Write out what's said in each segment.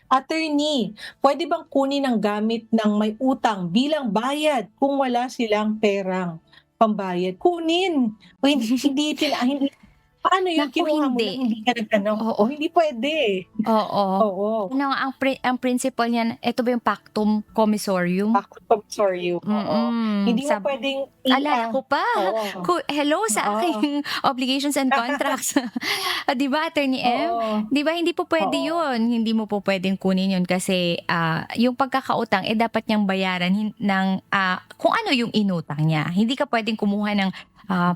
Attorney, pwede bang kunin ang gamit ng may utang bilang bayad kung wala silang perang pambayad? Kunin o hindi paano yun Naku, kinuha mo lang hindi. hindi ka nagtanong? Oo. O hindi puwede. Oo. Oo. Ano nga ang principle niyan, eto ba yung pactum commisorium? Pactum promisorium, oo. Mm, Hindi mo puwedeng naalala ko pa. oo, Hello sa oo. aking obligations and contracts. 'Di ba, Attorney M? Oo, 'Di ba hindi po puwede oo. 'yun, hindi mo po puwedeng kunin 'yun kasi, yung pagkakautang, dapat niyang bayaran ng, kung ano yung inutang niya. Hindi ka puwedeng kumuha ng,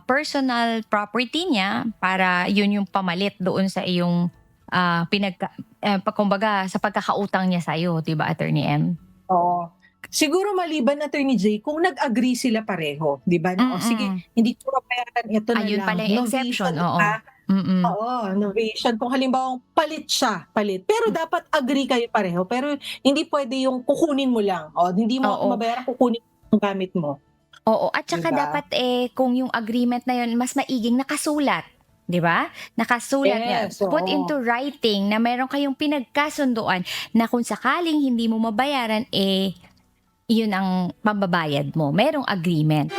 personal property niya para 'yun yung pamalit doon sa iyong, kumbaga sa pagkakautang niya sa'yo, 'di ba, Attorney M? Oo. Siguro maliban, Attorney Jay, kung nag-agree sila pareho, 'di ba, na, "O sige, Mm. hindi ko mabayaran, ito na Ayun lang." pala yung exception, Novation, oo. Mm. oo, novation kung halimbawang palit siya, palit. Pero dapat agree kayo pareho, pero hindi puwede yung kukunin mo lang, "O hindi mo ako Oo. mabayaran, kukunin ko yung gamit mo." Oo, at 'Di saka ba? dapat, kung yung agreement na yun mas maiging nakasulat, 'di ba? Nakasulat nga, Yes, put into oo. writing na meron kayong pinagkasunduan na kung sakaling hindi mo mabayaran, yun ang pambabayad mo, merong agreement.